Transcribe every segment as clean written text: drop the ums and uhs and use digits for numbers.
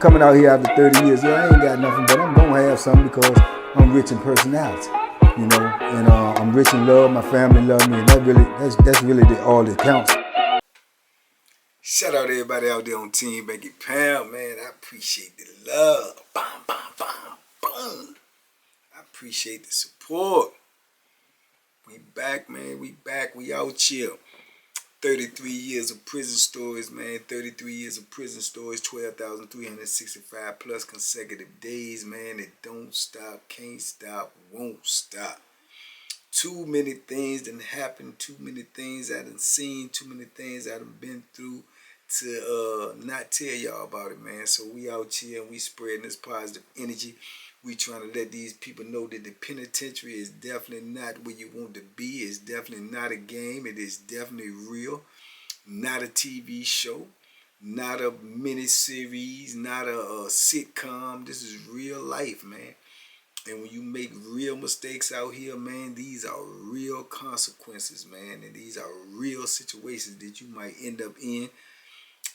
coming out here after 30 years. Yeah, I ain't got nothing, but I'm gonna have something because I'm rich in personality, you know, and I'm rich in love. My family love me, and that's really all that counts. Shout out to everybody out there on Team Banky Pound, man. I appreciate the love. Bam, bam, bam, boom. I appreciate the support. We back, man. We back. We out here. 33 years of prison stories, man. 33 years of prison stories. 12,365 plus consecutive days, man. It don't stop, can't stop, won't stop. Too many things done happened. Too many things I done seen. Too many things I done been through to not tell y'all about it, man. So we out here and we spreading this positive energy. We trying to let these people know that the penitentiary is definitely not where you want to be. It's definitely not a game. It is definitely real. Not a TV show. Not a mini-series. Not a sitcom. This is real life, man. And when you make real mistakes out here, man, these are real consequences, man. And these are real situations that you might end up in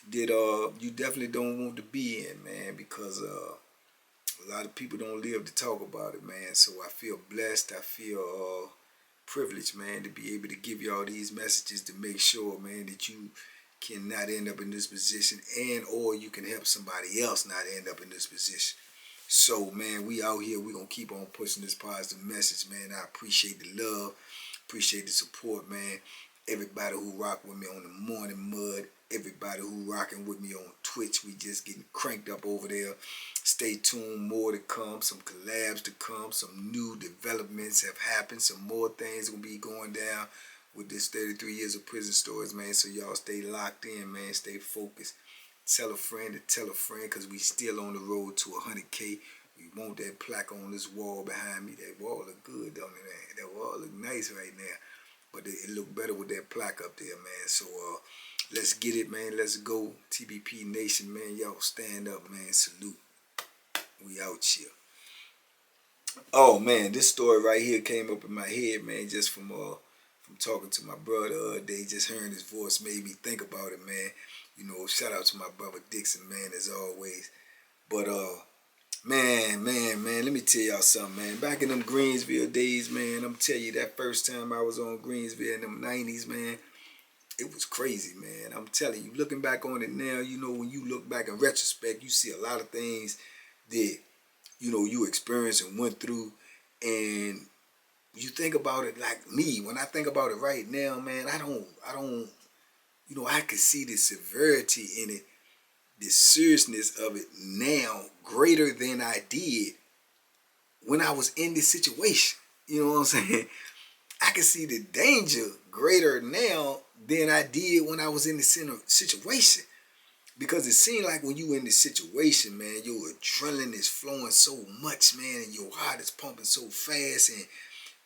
that you definitely don't want to be in, man, because a lot of people don't live to talk about it, man. So I feel blessed. I feel privileged, man, to be able to give y'all these messages to make sure, man, that you cannot end up in this position and or you can help somebody else not end up in this position. So, man, we out here. We're going to keep on pushing this positive message, man. I appreciate the love. Appreciate the support, man. Everybody who rock with me on the Morning Mud. Everybody who rocking with me on Twitch. We just getting cranked up over there. Stay tuned. More to come. Some collabs to come. Some new developments have happened. Some more things going to be going down with this 33 years of prison stories, man. So y'all stay locked in, man. Stay focused. Tell a friend to tell a friend, because we still on the road to 100K. We want that plaque on this wall behind me. That wall look good, don't it, man? That wall look nice right now. But it look better with that plaque up there, man. So let's get it, man. Let's go. TBP Nation, man. Y'all stand up, man. Salute. We out here. Oh, man, this story right here came up in my head, man, just from talking to my brother the other day. Just hearing his voice made me think about it, man. You know, shout out to my brother Dixon, man, as always. But, man, let me tell y'all something, man. Back in them Greensville days, man, I'm telling you, that first time I was on Greensville in them 90s, man, it was crazy, man. I'm telling you, looking back on it now, you know, when you look back in retrospect, you see a lot of things that, you know, you experienced and went through, and you think about it like me. When I think about it right now, man, I don't, you know, I can see the severity in it, the seriousness of it now greater than I did when I was in this situation. You know what I'm saying? I can see the danger greater now than I did when I was in the situation. Because it seemed like when you in this situation, man, your adrenaline is flowing so much, man, and your heart is pumping so fast, and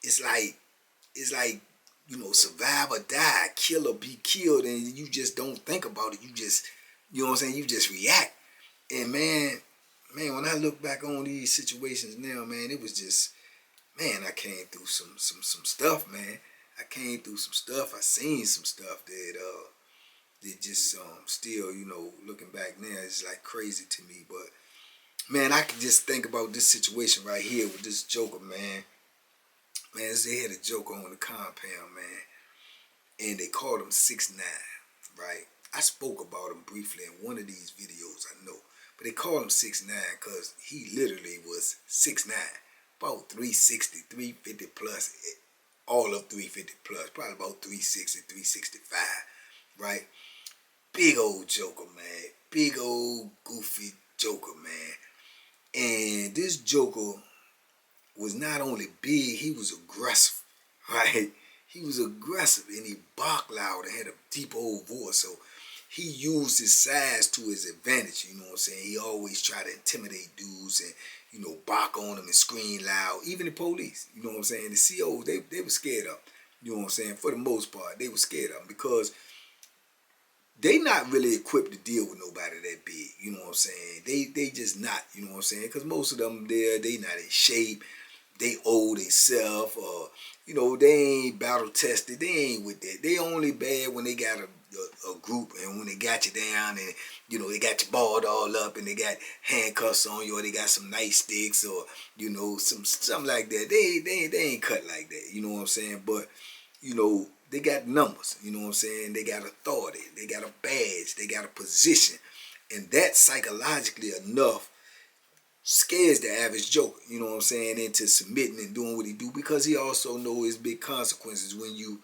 it's like, you know, survive or die, kill or be killed, and you just don't think about it. You just, you know what I'm saying, you just react. And man, when I look back on these situations now, man, it was just, man, I came through some stuff, man. I came through some stuff. I seen some stuff that just still, you know, looking back now, it's like crazy to me. But man, I can just think about this situation right here with this Joker, man. Man, they had a Joker on the compound, man, and they called him 6ix9ine, right? I spoke about him briefly in one of these videos, I know, but they called him 6ix9ine because he literally was 6'9", about 360, 350 plus, all of 350 plus, probably about 360, 365, right? Big old Joker, man. Big old goofy Joker, man. And this Joker was not only big, he was aggressive, right? He was aggressive, and he barked loud and had a deep old voice. So he used his size to his advantage, you know what I'm saying? He always tried to intimidate dudes and, you know, bark on them and scream loud. Even the police, you know what I'm saying? The COs, they were scared of him, you know what I'm saying? For the most part, they were scared of him because they not really equipped to deal with nobody that big, you know what I'm saying? They just not, you know what I'm saying? Because most of them there, they not in shape. they owe themselves, or you know, they ain't battle tested. They ain't with that. They only bad when they got a group, and when they got you down, and you know, they got you balled all up, and they got handcuffs on you, or they got some nightsticks, or you know, something like that. They ain't cut like that. You know what I'm saying? But you know, they got numbers. You know what I'm saying? They got authority. They got a badge. They got a position, and that psychologically enough scares the average joker, you know what I'm saying, into submitting and doing what he do, because he also knows his big consequences when you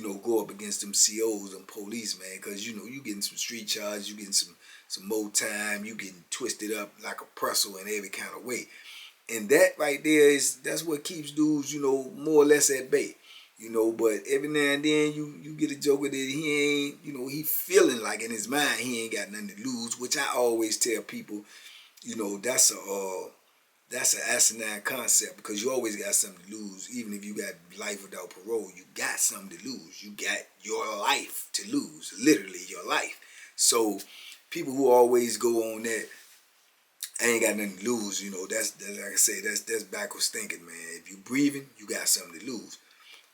know, go up against them COs and police, man, because you know, you getting some street charges, you getting some more time, you getting twisted up like a pretzel in every kind of way. And that right there that's what keeps dudes, you know, more or less at bay. You know, but every now and then you get a joker that he ain't, you know, he feeling like in his mind he ain't got nothing to lose, which I always tell people, you know, that's an asinine concept, because you always got something to lose. Even if you got life without parole, you got something to lose. You got your life to lose, literally your life. So people who always go on that, I ain't got nothing to lose, you know, that's like I say, that's backwards thinking, man. If you breathing, you got something to lose.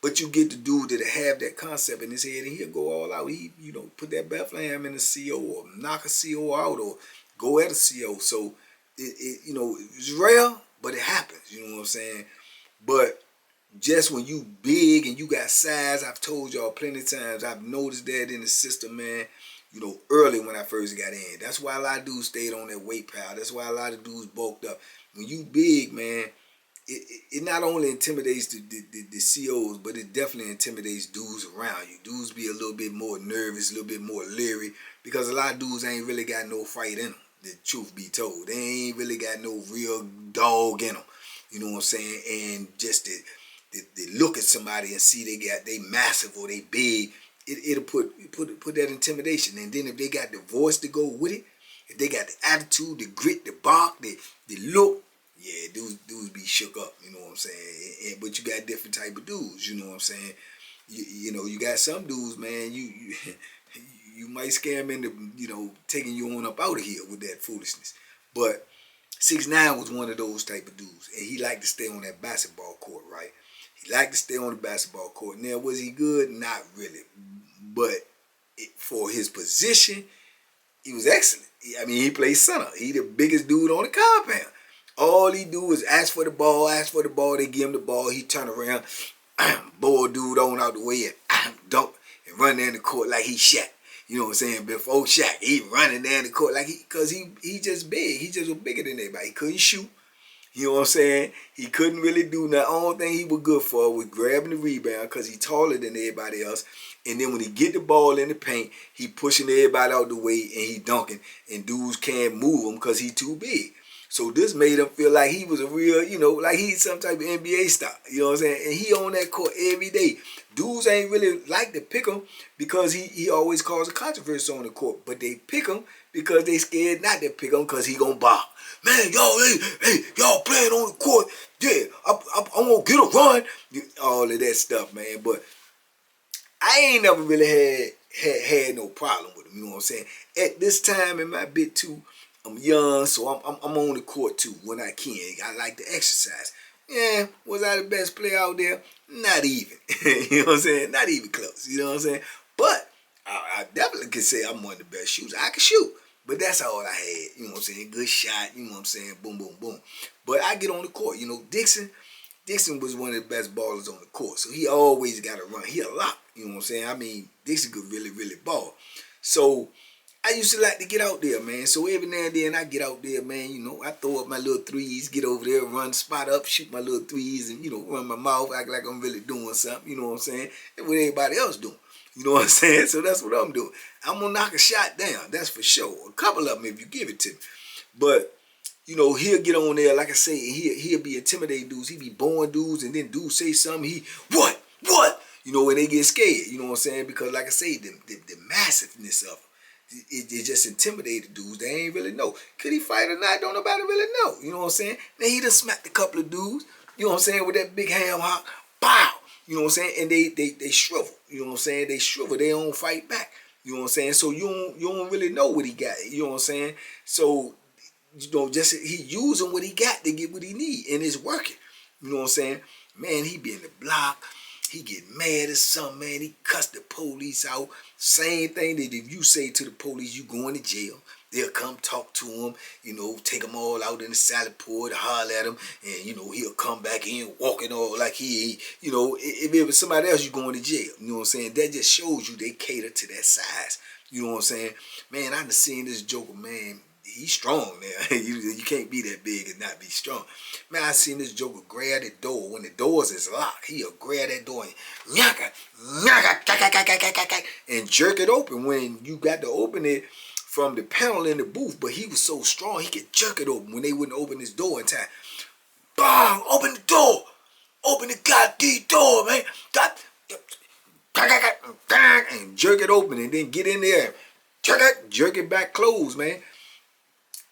But you get the dude that have that concept in his head, and he'll go all out. He, you know, put that Bethlehem in the CO, or knock a CO out, or go at a CO. So you know, it's rare, but it happens. You know what I'm saying? But just when you big and you got size, I've told y'all plenty of times, I've noticed that in the system, man. You know, early when I first got in. That's why a lot of dudes stayed on that weight pile. That's why a lot of dudes bulked up. When you big, man, it not only intimidates the COs, but it definitely intimidates dudes around you. Dudes be a little bit more nervous, a little bit more leery, because a lot of dudes ain't really got no fight in them. The truth be told, they ain't really got no real dog in them. You know what I'm saying? And just they look at somebody and see they massive or they big, it'll put that intimidation. And then if they got the voice to go with it, if they got the attitude, the grit, the bark, the look, yeah, dudes be shook up, you know what I'm saying? But you got different type of dudes, you know what I'm saying? You know, you got some dudes, man, you might scare them into, you know, taking you on up out of here with that foolishness. But 6ix9ine was one of those type of dudes, and he liked to stay on that basketball court, right? He liked to stay on the basketball court. Now, was he good? Not really. But for his position, he was excellent. I mean, he played center. He the biggest dude on the compound. All he do is ask for the ball, they give him the ball, he turn around, ball dude on out the way, and dunk, and run down the court like he Shaq. You know what I'm saying? Before Shaq, he running down the court like cause he just big. He just was bigger than everybody. He couldn't shoot. You know what I'm saying? He couldn't really do nothing. The only thing he was good for was grabbing the rebound, because he taller than everybody else. And then when he get the ball in the paint, he pushing everybody out the way, and he dunking. And dudes can't move him because he too big. So this made him feel like he was a real, you know, like he's some type of NBA star. You know what I'm saying? And he on that court every day. Dudes ain't really like to pick him because he always causes controversy on the court. But they pick him because they scared not to pick him because he gonna ball. Man, y'all, hey, y'all playing on the court. Yeah, I'm gonna get a run. All of that stuff, man. But I ain't never really had no problem with him. You know what I'm saying? At this time in my bit too, I'm young, so I'm on the court too when I can. I like to exercise. Yeah, was I the best player out there? Not even. You know what I'm saying? Not even close. You know what I'm saying? But I definitely can say I'm one of the best shooters. I can shoot, but that's all I had. You know what I'm saying? Good shot. You know what I'm saying? Boom, boom, boom. But I get on the court. You know, Dixon was one of the best ballers on the court, so he always got to run. He a lot. You know what I'm saying? I mean, Dixon could really, really ball. So I used to like to get out there, man. So every now and then I get out there, man. You know, I throw up my little threes, get over there, run spot up, shoot my little threes, and, you know, run my mouth, act like I'm really doing something. You know what I'm saying? And what everybody else doing. You know what I'm saying? So that's what I'm doing. I'm going to knock a shot down. That's for sure. A couple of them if you give it to me. But, you know, he'll get on there, like I say, and he'll be intimidating dudes. He be bowing dudes, and then dudes say something. What? You know, when they get scared. You know what I'm saying? Because, like I say, the massiveness of him. It just intimidated dudes. They ain't really know. Could he fight or not? Don't nobody really know. You know what I'm saying? Now he done smacked a couple of dudes. You know what I'm saying? With that big ham hock. Pow! You know what I'm saying? And they shrivel. You know what I'm saying? They shrivel. They don't fight back. You know what I'm saying? So you don't really know what he got. You know what I'm saying? So, you know, just he using what he got to get what he need. And it's working. You know what I'm saying? Man, he be in the block. He get mad at something, man. He cuss the police out. Same thing that if you say to the police, you going to jail. They'll come talk to him, you know, take them all out in the salad port, holler at him, and, you know, he'll come back in walking all like he, you know, if it was somebody else, you going to jail. You know what I'm saying? That just shows you they cater to that size. You know what I'm saying? Man, I done seen this Joker, man. He's strong now. You can't be that big and not be strong. Man, I seen this Joker grab the door. When the doors is locked, he'll grab that door and and jerk it open when you got to open it from the panel in the booth. But he was so strong, he could jerk it open when they wouldn't open his door in time. Bang! Open the door! Open the goddamn door, man! And jerk it open and then get in there. Jerk it back closed, man.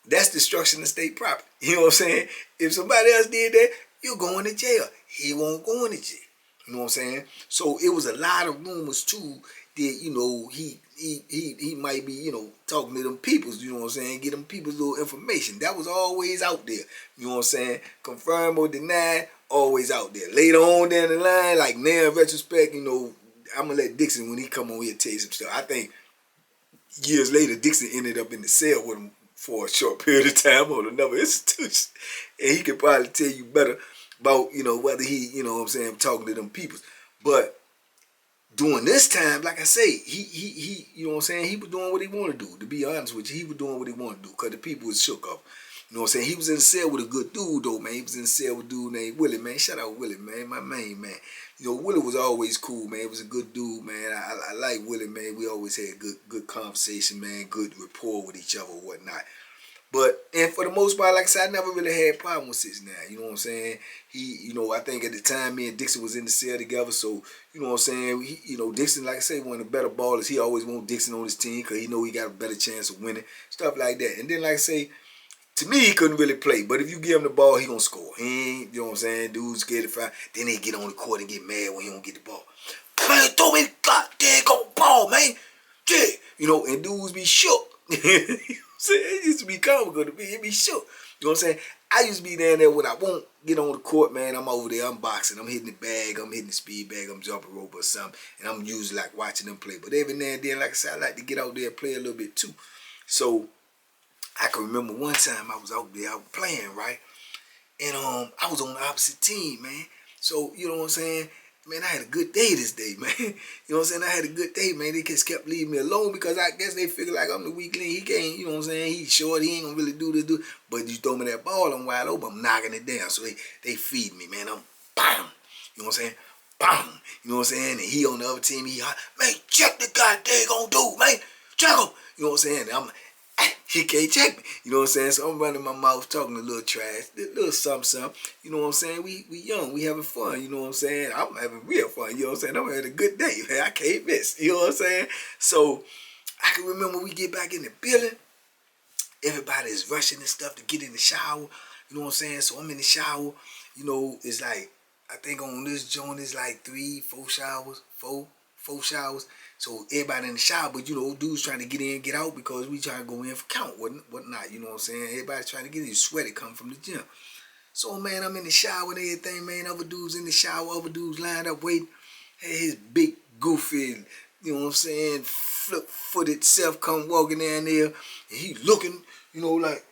That's destruction of state property. You know what I'm saying? If somebody else did that, you're going to jail. He won't go into jail. You know what I'm saying? So it was a lot of rumors too that, you know, he might be, you know, talking to them peoples, you know what I'm saying? Get them people's little information. That was always out there. You know what I'm saying? Confirm or deny, always out there. Later on down the line, like now in retrospect, you know, I'm going to let Dixon, when he come on here, tell you some stuff. I think years later, Dixon ended up in the cell with him for a short period of time on another institution. And he could probably tell you better about, you know, whether he, you know what I'm saying, talking to them peoples. But during this time, like I say, he you know what I'm saying, he was doing what he wanted to do. To be honest with you, he was doing what he wanted to do because the people was shook up. You know what I'm saying? He was in the cell with a good dude, though, man. He was in the cell with a dude named Willie, man. Shout out Willie, man. My main man. You know, Willie was always cool, man. He was a good dude, man. I like Willie, man. We always had good conversation, man. Good rapport with each other and whatnot. But, and for the most part, like I said, I never really had a problem with 6ix9ine. You know what I'm saying? He, you know, I think at the time, me and Dixon was in the cell together. So, you know what I'm saying? He, you know, Dixon, like I say, one of the better ballers. He always want Dixon on his team because he know he got a better chance of winning. Stuff like that. And then, like I say, to me, he couldn't really play. But if you give him the ball, he gonna score. He ain't, you know what I'm saying? Dude's scared to fight. Then they get on the court and get mad when he don't get the ball. Man, throw me the goddamn ball, man. Yeah. You know, and dudes be shook. You know what I'm saying? It used to be comical to me. It be shook. You know what I'm saying? I used to be down there when I won't get on the court, man. I'm over there, I'm boxing. I'm hitting the bag. I'm hitting the speed bag. I'm jumping rope or something. And I'm usually like watching them play. But every now and then, like I said, I like to get out there and play a little bit too. So I can remember one time I was out there, I was playing, right? And I was on the opposite team, man. So, you know what I'm saying? Man, I had a good day this day, man. You know what I'm saying? I had a good day, man. They just kept leaving me alone because I guess they figure like I'm the weak link. He can't, you know what I'm saying? He's short. He ain't gonna really do this. But you throw me that ball, I'm wide open. I'm knocking it down. So they feed me, man. I'm bam. You know what I'm saying? Bam. You know what I'm saying? And he on the other team, he hot. Man, check the goddamn dude, man. Check him. You know what I'm saying? And he can't check me. You know what I'm saying? So I'm running my mouth, talking a little trash, a little something. You know what I'm saying? We young, we having fun. You know what I'm saying? I'm having real fun. You know what I'm saying? I'm having a good day, man. I can't miss. You know what I'm saying? So I can remember we get back in the building, everybody's rushing and stuff to get in the shower. You know what I'm saying? So I'm in the shower. You know, it's like, I think on this joint it's like 4 showers. So everybody in the shower, but you know, dudes trying to get in, get out because we trying to go in for count, whatnot. You know what I'm saying? Everybody's trying to get in. Sweaty coming from the gym. So man, I'm in the shower and everything, man. Other dudes in the shower, other dudes lined up waiting. Hey, his big goofy, you know what I'm saying, flip-footed self come walking down there, and he looking, you know, like,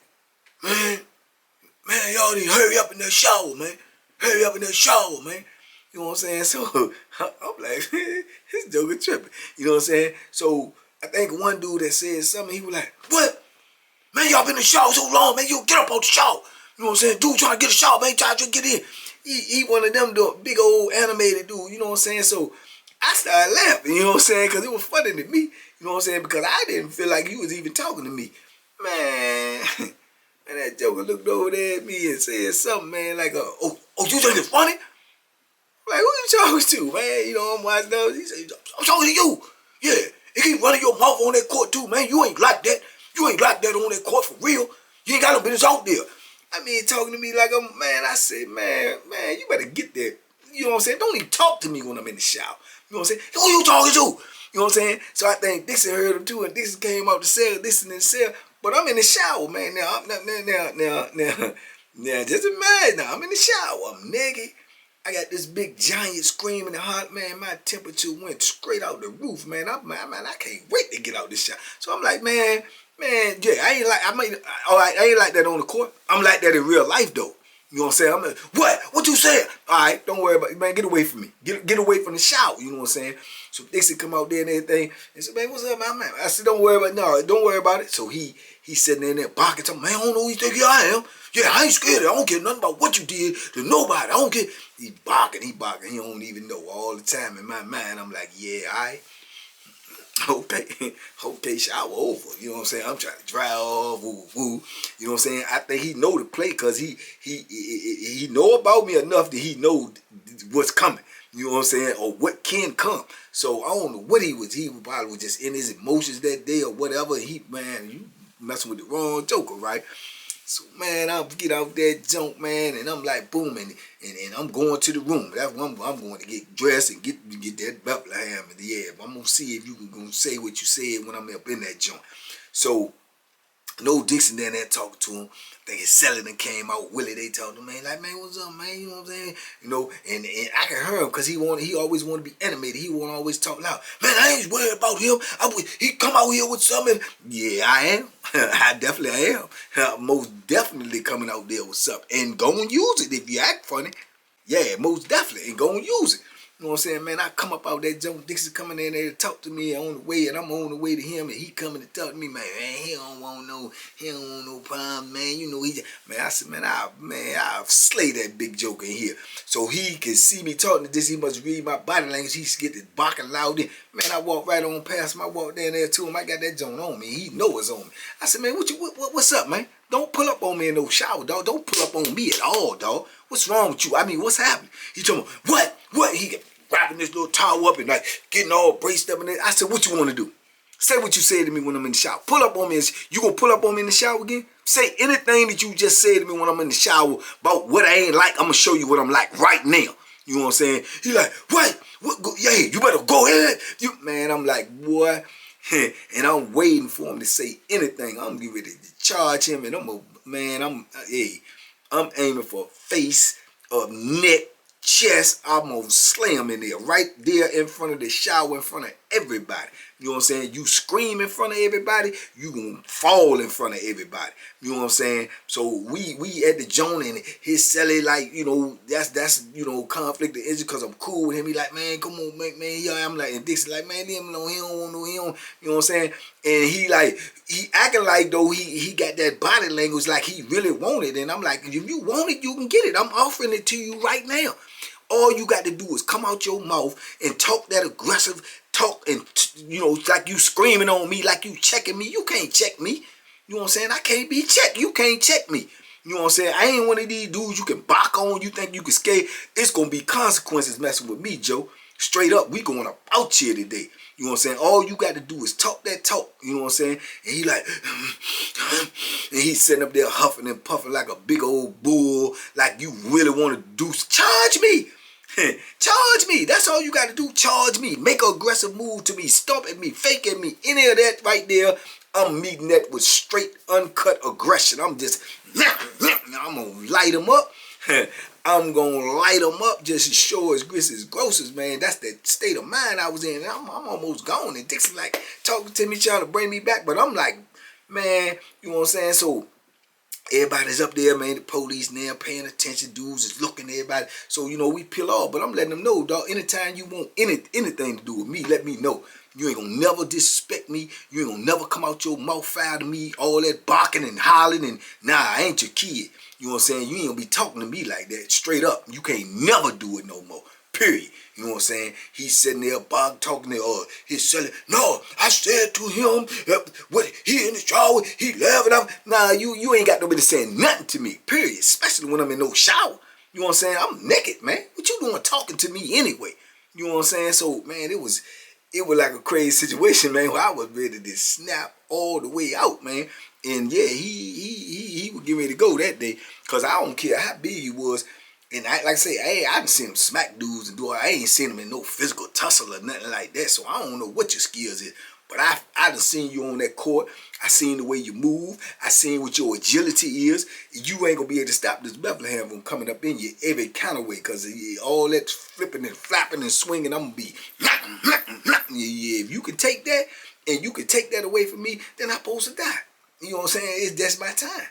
man, y'all need to hurry up in that shower, man. Hurry up in that shower, man. You know what I'm saying? So I'm like, this joker tripping. You know what I'm saying? So I think one dude that said something, he was like, what? Man, y'all been in the shower so long, man. You get up out the shower. You know what I'm saying? Dude trying to get a shower, man. Trying to get in. He one of them big old animated dude. You know what I'm saying? So I started laughing, you know what I'm saying? Because it was funny to me. You know what I'm saying? Because I didn't feel like he was even talking to me. Man, that joker looked over there at me and said something, man, like, oh, you think it's funny? Like, who you talking to, man? You know, I'm watching those. He said, I'm talking to you. Yeah, you keep running your mouth on that court too, man. You ain't like that. You ain't like that on that court for real. You ain't got no business out there. I mean, talking to me like I'm, man, I said, man, you better get there. You know what I'm saying? Don't even talk to me when I'm in the shower. You know what I'm saying? Who you talking to? You know what I'm saying? So I think Dixon heard him too, and Dixon came out the cell, Dixon in the cell. But I'm in the shower, man. Now, just imagine now, I'm in the shower, I'm naked. I got this big giant screaming and hot, man. My temperature went straight out the roof, man. I can't wait to get out this shower. So I'm like, man, yeah, I ain't like that on the court. I'm like that in real life though. You know what I'm saying? I'm like, what you said? All right, don't worry about it, man. Get away from me. Get away from the shower. You know what I'm saying? So Dixie come out there and everything and said, man, what's up, man? I said, don't worry about it. So he sitting in there barking to me, man, I don't know who you think I am. Yeah, I ain't scared. I don't care nothing about what you did to nobody. I don't care. He barking. He don't even know all the time. In my mind, I'm like, yeah, okay, shower over. You know what I'm saying? I'm trying to dry off, woo. You know what I'm saying? I think he know the play because he know about me enough that he know what's coming. You know what I'm saying? Or what can come. So I don't know what he was. He probably was just in his emotions that day or whatever. Man, you messing with the wrong joker, right? So, man, I'll get out that junk, man, and I'm like, boom, and I'm going to the room. That's when I'm going to get dressed and get that Bethlehem in the air. I'm going to see if you can go say what you said when I'm up in that junk. So, no Dixon down there talking to him. I think his Selling came out. Willie, they told him, man, like, man, what's up, man? You know what I'm saying? You know, and I can hear him because he always want to be animated. He want to always talk loud. Man, I ain't worried about him. He come out here with something. Yeah, I am. I definitely am. Most definitely coming out there with something. And go and use it if you act funny. Yeah, most definitely. And go and use it. You know what I'm saying, man? I come up out there, Joe Dixon coming in there to talk to me on the way, and I'm on the way to him, and he coming to talk to me, man. He don't want no problem, man. You know, man. I said, man, I'll slay that big joker in here. So he can see me talking to this. He must read my body language. He get this barking loud in. Man, I walk right on past him. I walk down there to him. I got that joint on me. He know it's on me. I said, man, what's up, man? Don't pull up on me in no shower, dog. Don't pull up on me at all, dog. What's wrong with you? I mean, what's happening? He told me, what? He got wrapping this little towel up and like getting all braced up in it. I said, what you want to do? Say what you said to me when I'm in the shower. Pull up on me. You gonna pull up on me in the shower again? Say anything that you just said to me when I'm in the shower about what I ain't like. I'm gonna show you what I'm like right now. You know what I'm saying? He like, what? Yeah, you better go ahead. Man, I'm like, boy. And I'm waiting for him to say anything. I'm getting ready to charge him, and I'm aiming for face, neck, chest. I'm gonna slam in there, right there in front of the shower, in front of everybody. You know what I'm saying? You scream in front of everybody, you gonna fall in front of everybody. You know what I'm saying? So we at the joint, and his celly, like, you know, that's you know, conflict of interest because I'm cool with him. He like, man, come on, man, yeah. I'm like, and Dixie like, man, leave him alone. He don't want no, you know what I'm saying? And he acting like though he got that body language like he really want it. And I'm like, if you want it, you can get it. I'm offering it to you right now. All you got to do is come out your mouth and talk that aggressive talk, and you know, like you screaming on me, like you checking me. You can't check me. You know what I'm saying? I can't be checked. You can't check me. You know what I'm saying? I ain't one of these dudes you can bark on. You think you can skate? It's gonna be consequences messing with me, Joe. Straight up, we going up out here today. You know what I'm saying? All you got to do is talk that talk. You know what I'm saying? And he like, and he's sitting up there huffing and puffing like a big old bull, like you really want to do. Charge me. Charge me. That's all you got to do. Charge me. Make an aggressive move to me. Stomp at me. Fake at me. Any of that right there, I'm meeting that with straight, uncut aggression. I'm just, I'm going to light him up. I'm going to light them up just as sure as gross as, man. That's the state of mind I was in. I'm almost gone. And Dixie like talking to me, trying to bring me back. But I'm like, man, you know what I'm saying? So everybody's up there, man. The police now paying attention. Dudes is looking at everybody. So, you know, we peel off. But I'm letting them know, dog, anytime you want anything to do with me, let me know. You ain't gonna never disrespect me. You ain't gonna never come out your mouth foul to me. All that barking and hollering and, nah, I ain't your kid. You know what I'm saying? You ain't gonna be talking to me like that. Straight up. You can't never do it no more. Period. You know what I'm saying? He's sitting there talking to his celly. No, I said to him, he in the shower, he laughing at me. Nah, you ain't got nobody saying nothing to me. Period. Especially when I'm in no shower. You know what I'm saying? I'm naked, man. What you doing talking to me anyway? You know what I'm saying? So, man, it was like a crazy situation, man, where I was ready to snap all the way out, man. And yeah, he was getting ready to go that day. Because I don't care how big he was. And like I say, hey, I done seen him smack dudes and do all. I ain't seen him in no physical tussle or nothing like that. So I don't know what your skills is. But I done seen you on that court. I seen the way you move. I seen what your agility is. You ain't gonna be able to stop this Bethlehem from coming up in you every kind of way. Cause all that flipping and flapping and swinging, I'm gonna be yeah. If you can take that and you can take that away from me, then I'm supposed to die. You know what I'm saying? It's just my time.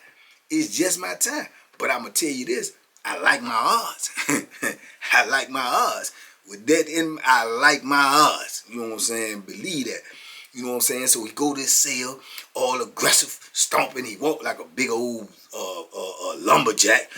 It's just my time. But I'm gonna tell you this. I like my odds. I like my odds. With that in, I like my odds. You know what I'm saying? Believe that. You know what I'm saying? So he go to his cell, all aggressive, stomping. He walk like a big old lumberjack.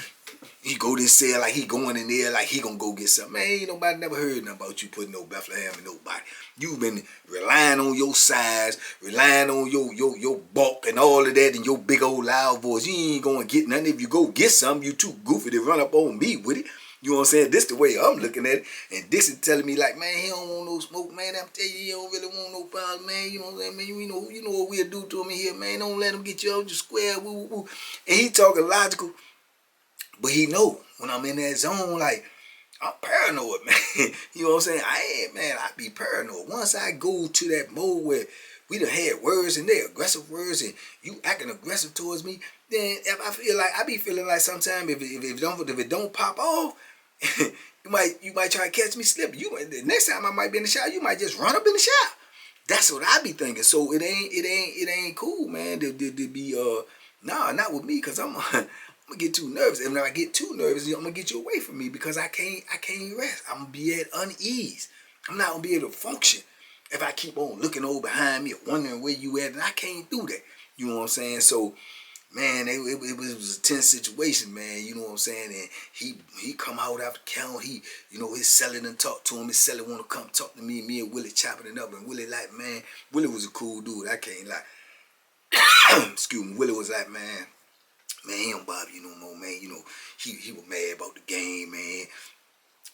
He go to his cell like he going in there like he gonna go get something. Man, ain't nobody never heard nothing about you putting no Bethlehem in nobody. You've been relying on your size, relying on your bulk and all of that and your big old loud voice. You ain't gonna get nothing. If you go get something, you too goofy to run up on me with it. You know what I'm saying? This the way I'm looking at it. And Dixon telling me like, man, he don't want no smoke, man. I'm telling you, he don't really want no problem, man. You know what I'm saying, man? You know what we'll do to him in here, man. Don't let him get you out your square, woo, woo, woo. And he talking logical. But he know when I'm in that zone, like, I'm paranoid, man. You know what I'm saying? I be paranoid. Once I go to that mode where we done had words and they're aggressive words and you acting aggressive towards me, then if I be feeling like sometimes if it don't pop off, you might try to catch me slipping. The next time I might be in the shower, you might just run up in the shower. That's what I be thinking. So it ain't cool, man. To be nah, not with me, cause I'm gonna get too nervous. And when I get too nervous, I'm gonna get you away from me because I can't rest. I'm gonna be at unease. I'm not gonna be able to function if I keep on looking over behind me or wondering where you at, and I can't do that. You know what I'm saying? So, man, it was a tense situation, man. You know what I'm saying? And he come out after count. His celly done talk to him. His celly want to come talk to me. Me and Willie chopping it up. And Willie like, man, Willie was a cool dude. I can't lie. Excuse me. Willie was like, man, he don't bother you no more, man. He was mad about the game, man.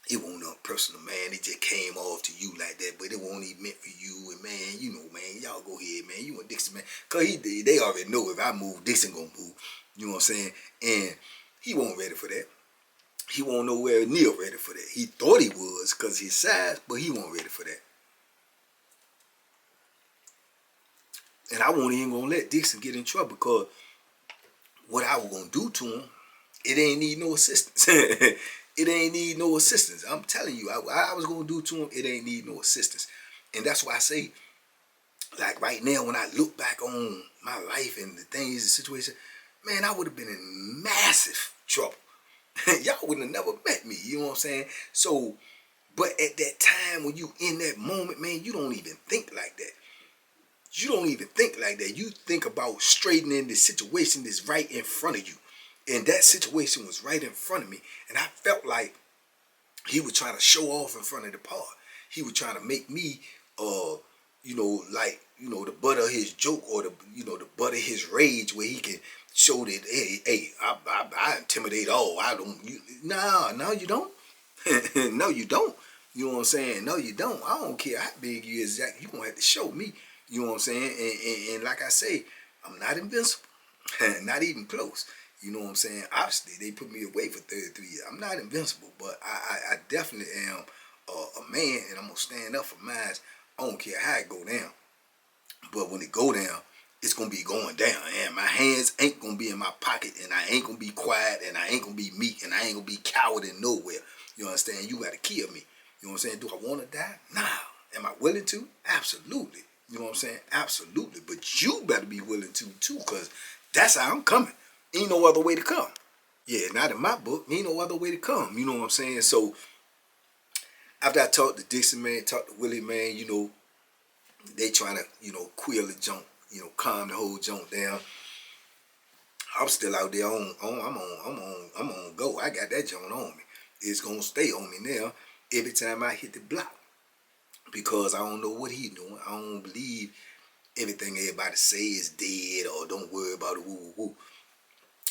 It wasn't nothing personal, man. It just came off to you like that, but it wasn't even meant for you. And man, man, y'all go ahead, man. You and Dixon, man. Cause they already know if I move, Dixon gonna move. You know what I'm saying? And he wasn't ready for that. He wasn't nowhere near ready for that. He thought he was cause his size, but he wasn't ready for that. And I wasn't even gonna let Dixon get in trouble because what I was gonna do to him, it ain't need no assistance. It ain't need no assistance. I'm telling you, I was gonna do to him, it ain't need no assistance. And that's why I say, like right now, when I look back on my life and the things, the situation, man, I would have been in massive trouble. Y'all would have never met me, you know what I'm saying? So, but at that time when you in that moment, man, you don't even think like that. You don't even think like that. You think about straightening the situation that's right in front of you. And that situation was right in front of me. And I felt like he was trying to show off in front of the part. He was trying to make me, the butt of his joke or the butt of his rage where he can show that, hey, I intimidate all. I don't, no, you don't. No, you don't. You know what I'm saying? No, you don't. I don't care how big you is. You're going to have to show me. You know what I'm saying? And like I say, I'm not invincible. Not even close. You know what I'm saying? Obviously, they put me away for 33 years. I'm not invincible, but I definitely am a man, and I'm going to stand up for mine. I don't care how it go down. But when it go down, it's going to be going down. And my hands ain't going to be in my pocket, and I ain't going to be quiet, and I ain't going to be meek, and I ain't going to be coward in nowhere. You understand? You got to kill me. You know what I'm saying? Do I want to die? Nah. Am I willing to? Absolutely. You know what I'm saying? Absolutely. But you better be willing to, too, because that's how I'm coming. Ain't no other way to come. Yeah, not in my book. Ain't no other way to come. You know what I'm saying? So, after I talked to Dixon, man, talked to Willie, man, they trying to, quell the junk, calm the whole junk down. I'm still out there I'm on go. I got that junk on me. It's gonna stay on me now every time I hit the block. Because I don't know what he doing. I don't believe everything everybody say is dead or don't worry about it, woo, woo, woo.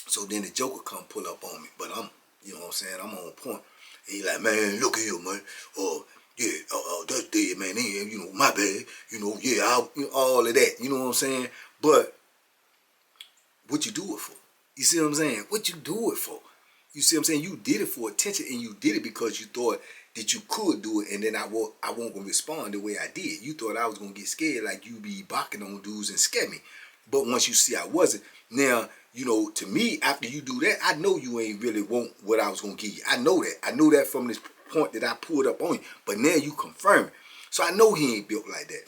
So then the Joker come pull up on me. But I'm, you know what I'm saying, I'm on point. And he like, man, look here, man. That's dead, man. My bad. All of that. You know what I'm saying? But what you do it for? You see what I'm saying? What you do it for? You see what I'm saying? You did it for attention, and you did it because you thought that you could do it, and then I won't gonna respond the way I did. You thought I was gonna get scared, like you be barking on dudes and scare me. But once you see I wasn't, now, you know, to me, after you do that, I know you ain't really want what I was gonna give you. I know that. I know that from this point that I pulled up on you. But now you confirm it. So I know he ain't built like that.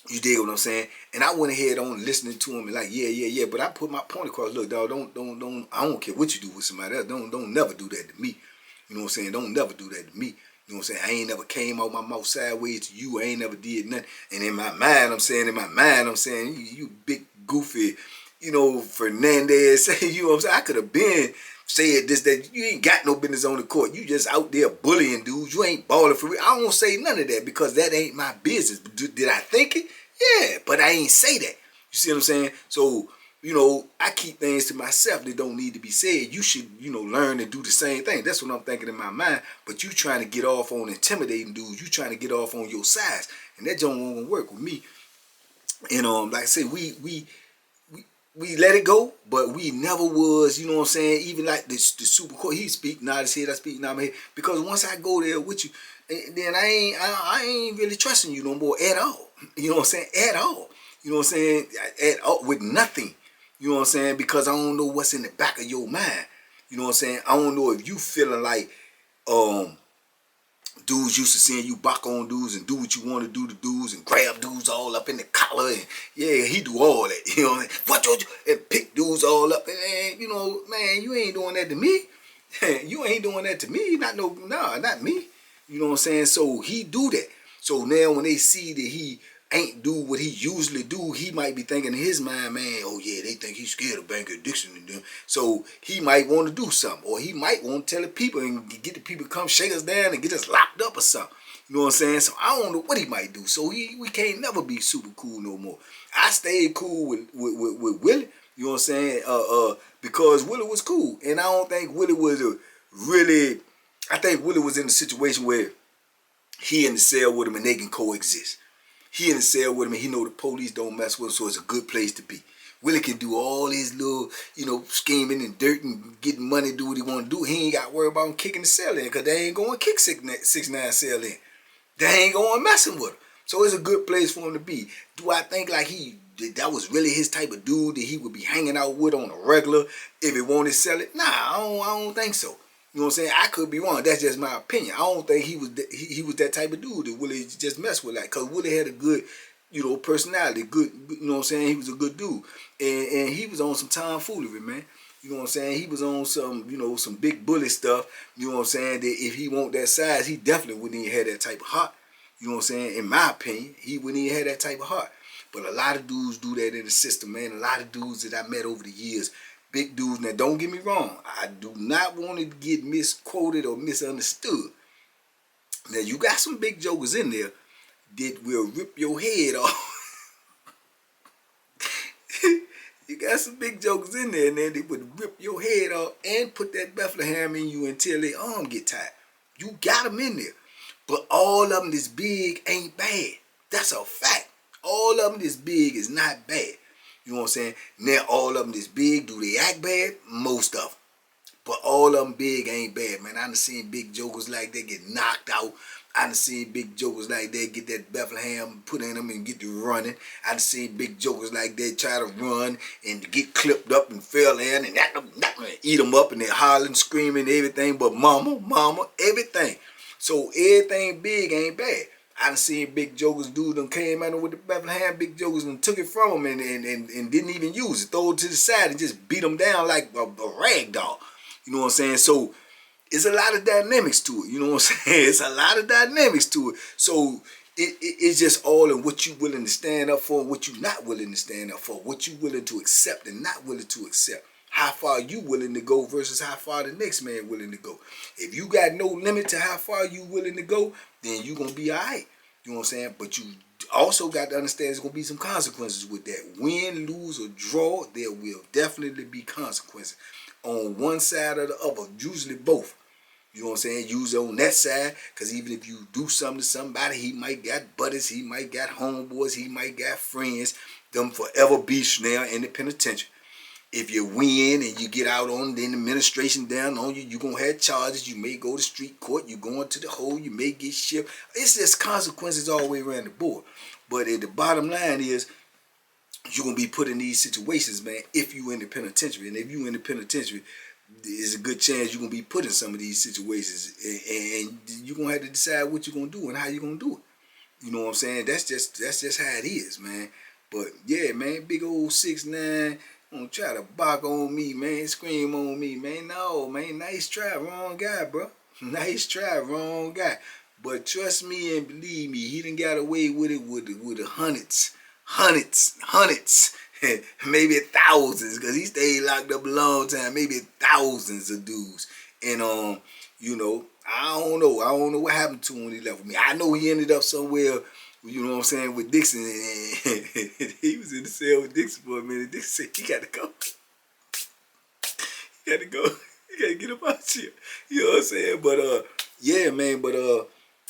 You dig what I'm saying? And I went ahead on listening to him and like, yeah. But I put my point across. Look, dog, don't. I don't care what you do with somebody else. Don't never do that to me. You know what I'm saying? Don't never do that to me. You know what I'm saying? I ain't never came out my mouth sideways to you. I ain't never did nothing. And in my mind, I'm saying, you big goofy, you know, Fernandez. You know what I'm saying? I could have been said this, that you ain't got no business on the court. You just out there bullying dudes. You ain't balling for real. I don't say none of that because that ain't my business. Did I think it? Yeah, but I ain't say that. You see what I'm saying? So, you know, I keep things to myself that don't need to be said. You should, you know, learn and do the same thing. That's what I'm thinking in my mind. But you trying to get off on intimidating dudes. You trying to get off on your size. And that don't want to work with me. And like I say, we let it go, but we never was, you know what I'm saying, even like the super court, he speak, nod his head, I speak, nod my head. Because once I go there with you, then I ain't really trusting you no more at all. You know what I'm saying? At all. You know what I'm saying? At all, with nothing. You know what I'm saying? Because I don't know what's in the back of your mind. You know what I'm saying? I don't know if you feeling like dudes used to seeing you buck on dudes and do what you want to do to dudes and grab dudes all up in the collar and yeah, he do all that. You know what I'm saying? And pick dudes all up and you know, man, you ain't doing that to me. You ain't doing that to me. Not me. You know what I'm saying? So he do that. So now when they see that he ain't do what he usually do, he might be thinking in his mind, man, oh yeah, they think he's scared of Banker Addiction and them. So he might want to do something. Or he might want to tell the people and get the people to come shake us down and get us locked up or something. You know what I'm saying? So I don't know what he might do. So we can't never be super cool no more. I stayed cool with Willie. You know what I'm saying? Because Willie was cool. And I don't think Willie was I think Willie was in a situation where he in the cell with him and they can coexist. He in the cell with him and he know the police don't mess with him, so it's a good place to be. Willie can do all his little, you know, scheming and dirt and getting money, do what he want to do. He ain't got to worry about him kicking the cell in because they ain't going to kick 6ix9ine cell in. They ain't going messing with him. So it's a good place for him to be. Do I think like that was really his type of dude that he would be hanging out with on a regular if he wanted to sell it? Nah, I don't think so. You know what I'm saying? I could be wrong. That's just my opinion. I don't think he was that type of dude that Willie just messed with. Like, cause Willie had a good, you know, personality. Good, you know what I'm saying? He was a good dude, and he was on some tomfoolery, man. You know what I'm saying? He was on some, you know, some big bully stuff. You know what I'm saying? That if he want that size, he definitely wouldn't even have that type of heart. You know what I'm saying? In my opinion, he wouldn't even have that type of heart. But a lot of dudes do that in the system, man. A lot of dudes that I met over the years. Big dudes. Now, don't get me wrong. I do not want to get misquoted or misunderstood. Now, you got some big jokers in there that will rip your head off. You got some big jokers in there, and then they would rip your head off and put that Bethlehem in you until their arm get tired. You got them in there. But all of them that's big ain't bad. That's a fact. All of them that's big is not bad. You know what I'm saying? Now, all of them that's big, do they act bad? Most of them. But all of them big ain't bad, man. I done seen big jokers like that get knocked out. I done seen big jokers like that get that Bethlehem put in them and get to running. I done seen big jokers like that try to run and get clipped up and fell in and eat them up and they're hollering, screaming, everything but mama, everything. So everything big ain't bad. I done seen big jokers do them came out with the Bethlehem big jokers and took it from them and didn't even use it. Throw it to the side and just beat them down like a rag doll. You know what I'm saying? So it's a lot of dynamics to it. You know what I'm saying? It's a lot of dynamics to it. So it's just all in what you willing to stand up for and what you not willing to stand up for. What you willing to accept and not willing to accept. How far you willing to go versus how far the next man willing to go. If you got no limit to how far you willing to go, then you going to be all right. You know what I'm saying? But you also got to understand there's going to be some consequences with that. Win, lose, or draw, there will definitely be consequences. On one side or the other, usually both. You know what I'm saying? Usually on that side, because even if you do something to somebody, he might got buddies, he might got homeboys, he might got friends, them forever be now in the penitentiary. If you win and you get out on, then the administration down on you, you're going to have charges. You may go to street court. You're going to the hole. You may get shipped. It's just consequences all the way around the board. But the bottom line is, you're going to be put in these situations, man, if you in the penitentiary. And if you in the penitentiary, there's a good chance you're going to be put in some of these situations. And you're going to have to decide what you're going to do and how you're going to do it. You know what I'm saying? That's just how it is, man. But, yeah, man, big old 6'9", gonna try to bark on me, man, scream on me, man. No, man, nice try, wrong guy, bro. Nice try, wrong guy. But trust me and believe me, he done got away with it with the hundreds, maybe thousands, because he stayed locked up a long time, maybe thousands of dudes. And, you know, I don't know what happened to him when he left with me. I know he ended up somewhere, you know what I'm saying, with Dixon, and he was in the cell with Dixon for a minute. Dixon said, he got to go. He got to go. He got to get up out here. You know what I'm saying? But, yeah, man, but,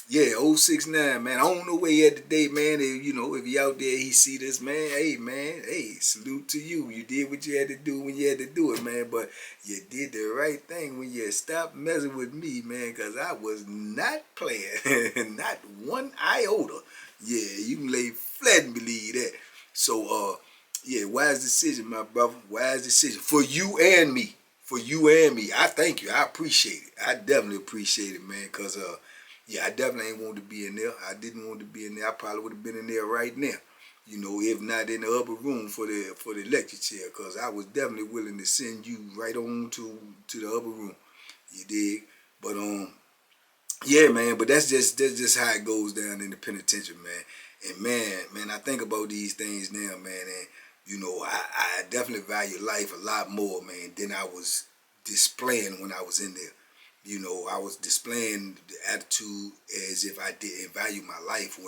yeah, 069, man. I don't know where he at today, man. If, you know, if he out there, he see this, man. Hey, man, hey, salute to you. You did what you had to do when you had to do it, man. But you did the right thing when you stopped messing with me, man, because I was not playing. Not one iota. Yeah, you can lay flat and believe that. So, yeah, wise decision, my brother. Wise decision. For you and me. For you and me. I thank you. I appreciate it. I definitely appreciate it, man, because, yeah, I definitely ain't want to be in there. I didn't want to be in there. I probably would have been in there right now. You know, if not in the upper room for the lecture chair, because I was definitely willing to send you right on to the upper room. You dig? But yeah, man. But that's just how it goes down in the penitentiary, man. And man, I think about these things now, man. And you know, I definitely value life a lot more, man, than I was displaying when I was in there. You know, I was displaying the attitude as if I didn't value my life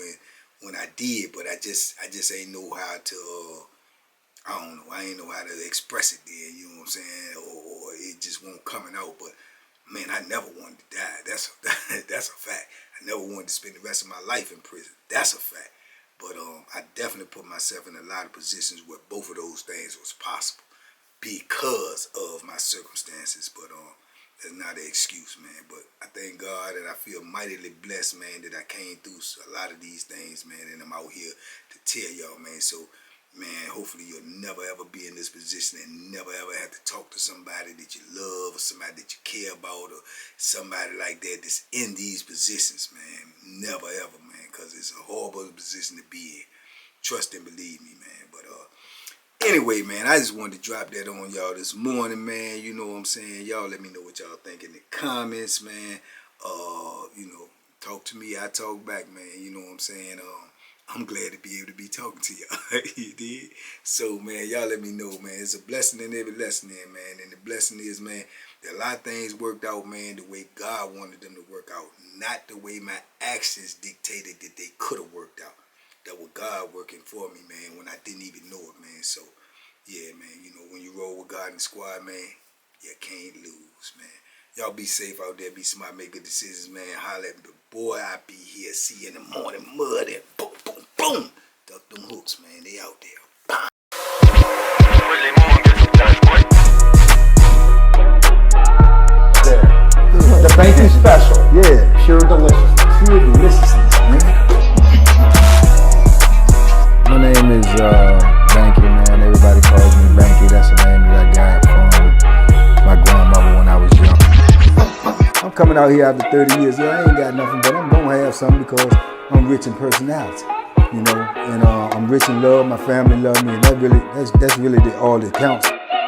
when I did, but I just ain't know how to, I don't know, I ain't know how to express it then, you know what I'm saying, or it just won't coming out. But man, I never wanted to die. That's a fact. I never wanted to spend the rest of my life in prison. That's a fact. But I definitely put myself in a lot of positions where both of those things was possible because of my circumstances. But that's not an excuse, man. But I thank God and I feel mightily blessed, man, that I came through a lot of these things, man, and I'm out here to tell y'all, man. So, man, hopefully you'll never ever be in this position and never ever have to talk to somebody that you love or somebody that you care about or somebody like that that's in these positions, man. Never ever, man, because it's a horrible position to be in. Trust and believe me, man. But anyway, man, I just wanted to drop that on y'all this morning, man. You know what I'm saying? Y'all let me know what y'all think in the comments, man. You know, talk to me, I talk back, man. You know what I'm saying? I'm glad to be able to be talking to y'all. You did? So, man, y'all let me know, man. It's a blessing in every lesson in, man. And the blessing is, man, that a lot of things worked out, man, the way God wanted them to work out. Not the way my actions dictated that they could have worked out. That was God working for me, man, when I didn't even know it, man. So, yeah, man, you know, when you roll with God in the squad, man, you can't lose, man. Y'all be safe out there. Be smart. Make good decisions, man. Holla at me. Boy, I be here. See you in the morning. Mud and boom, boom, boom. Duck them hooks, man. They out there. The Banky special. Yeah. Pure deliciousness. Pure deliciousness, man. My name is Banky, man. Everybody calls me Banky. That's the name that I got from my grandmother when I was young. I'm coming out here after 30 years. Yeah, I ain't got nothing, but I'm gonna have something because I'm rich in personality, you know, and I'm rich in love. My family love me, and that's really all that counts.